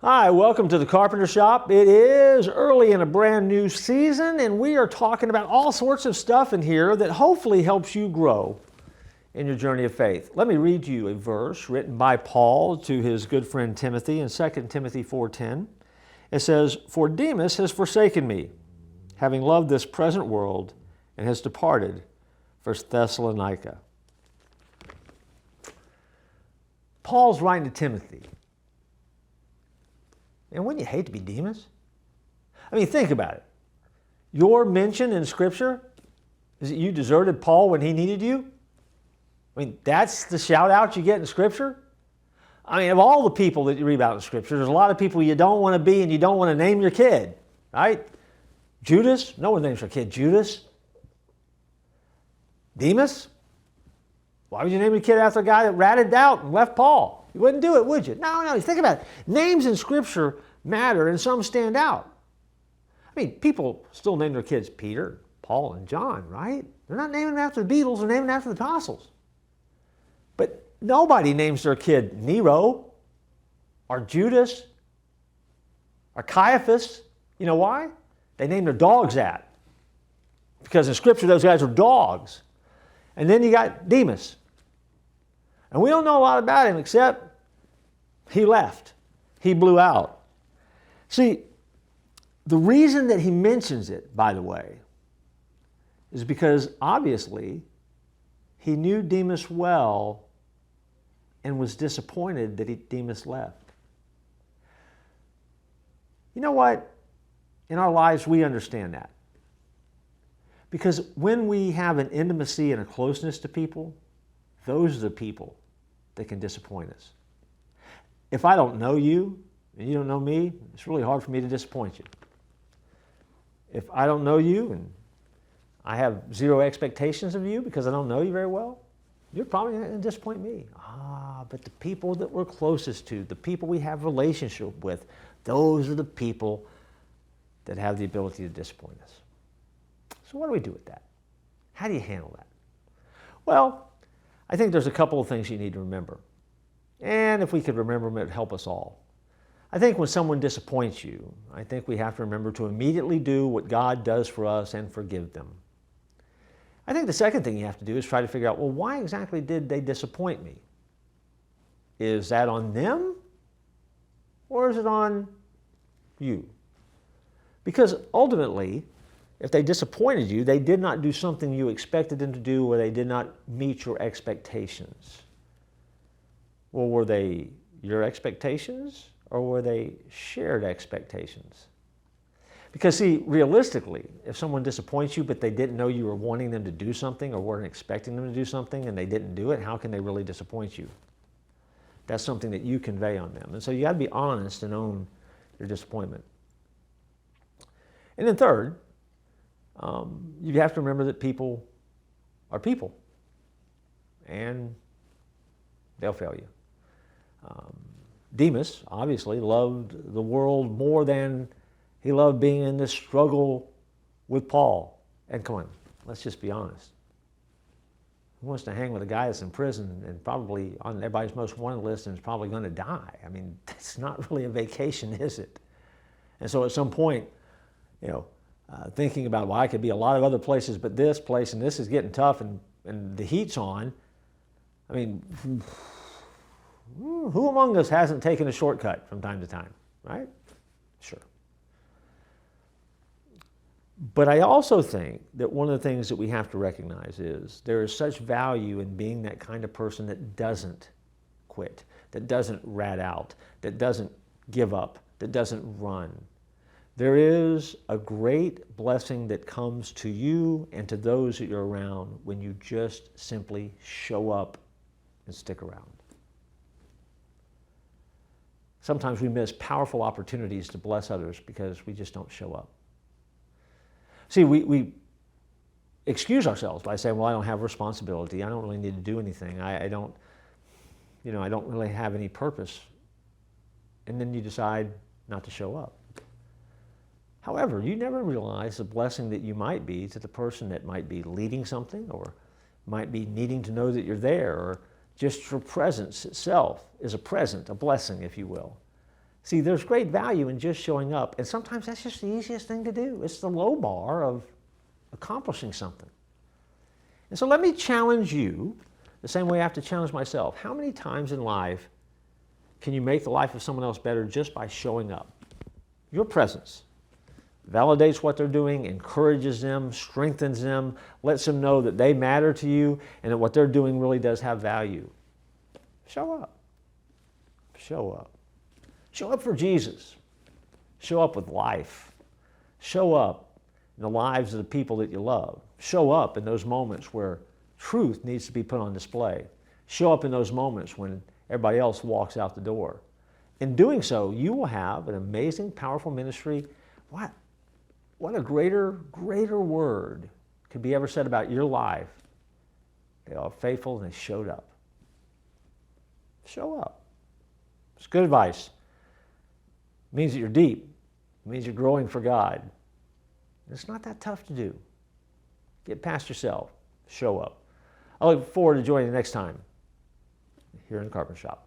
Hi, welcome to the Carpenter Shop. It is early in a brand new season, and we are talking about all sorts of stuff in here that hopefully helps you grow in your journey of faith. Let me read you a verse written by Paul to his good friend Timothy in 2 Timothy 4:10. It says, "For Demas has forsaken me, having loved this present world, and has departed for Thessalonica." Paul's writing to Timothy. And wouldn't you hate to be Demas? I mean, think about it. Your mention in Scripture is that you deserted Paul when he needed you? I mean, that's the shout out you get in Scripture? I mean, of all the people that you read about in Scripture, there's a lot of people you don't want to be and you don't want to name your kid, right? Judas? No one names their kid Judas. Demas? Why would you name your kid after a guy that ratted out and left Paul? You wouldn't do it, would you? No, think about it. Names in Scripture matter and some stand out. I mean, people still name their kids Peter, Paul, and John, right? They're not naming them after the Beatles, they're naming them after the apostles. But nobody names their kid Nero or Judas or Caiaphas. You know why? They name their dogs that. Because in Scripture, those guys are dogs. And then you got Demas. And we don't know a lot about him except he left. He blew out. See, the reason that he mentions it, by the way, is because obviously he knew Demas well and was disappointed that Demas left. You know what? In our lives, we understand that. Because when we have an intimacy and a closeness to people, those are the people that can disappoint us. If I don't know you and you don't know me, it's really hard for me to disappoint you. If I don't know you and I have zero expectations of you because I don't know you very well, you're probably not going to disappoint me. But the people that we're closest to, the people we have a relationship with, those are the people that have the ability to disappoint us. So what do we do with that? How do you handle that? Well, I think there's a couple of things you need to remember. And if we could remember them, it would help us all. I think when someone disappoints you, I think we have to remember to immediately do what God does for us and forgive them. I think the second thing you have to do is try to figure out, well, why exactly did they disappoint me? Is that on them? Or is it on you? Because ultimately, if they disappointed you, they did not do something you expected them to do, or they did not meet your expectations. Well, were they your expectations, or were they shared expectations? Because see, realistically, if someone disappoints you, but they didn't know you were wanting them to do something or weren't expecting them to do something, and they didn't do it, how can they really disappoint you? That's something that you convey on them. And so you got to be honest and own your disappointment. And then third, you have to remember that people are people, and they'll fail you. Demas obviously loved the world more than he loved being in this struggle with Paul. And come on, let's just be honest. Who wants to hang with a guy that's in prison and probably on everybody's most wanted list and is probably going to die? I mean, that's not really a vacation, is it? And so at some point, thinking about, well, I could be a lot of other places but this place, and this is getting tough, and the heat's on. I mean, who among us hasn't taken a shortcut from time to time, right? Sure. But I also think that one of the things that we have to recognize is there is such value in being that kind of person that doesn't quit, that doesn't rat out, that doesn't give up, that doesn't run. There is a great blessing that comes to you and to those that you're around when you just simply show up and stick around. Sometimes we miss powerful opportunities to bless others because we just don't show up. See, we excuse ourselves by saying, well, I don't have responsibility. I don't really need to do anything. I don't really have any purpose. And then you decide not to show up. However, you never realize the blessing that you might be to the person that might be leading something, or might be needing to know that you're there, or just your presence itself is a present, a blessing, if you will. See, there's great value in just showing up, and sometimes that's just the easiest thing to do. It's the low bar of accomplishing something. And so let me challenge you the same way I have to challenge myself. How many times in life can you make the life of someone else better just by showing up? Your presence validates what they're doing, encourages them, strengthens them, lets them know that they matter to you and that what they're doing really does have value. Show up. Show up. Show up for Jesus. Show up with life. Show up in the lives of the people that you love. Show up in those moments where truth needs to be put on display. Show up in those moments when everybody else walks out the door. In doing so, you will have an amazing, powerful ministry. What a greater word could be ever said about your life. They are faithful and they showed up. Show up. It's good advice. It means that you're deep. It means you're growing for God. It's not that tough to do. Get past yourself. Show up. I look forward to joining you next time here in the Carpenter Shop.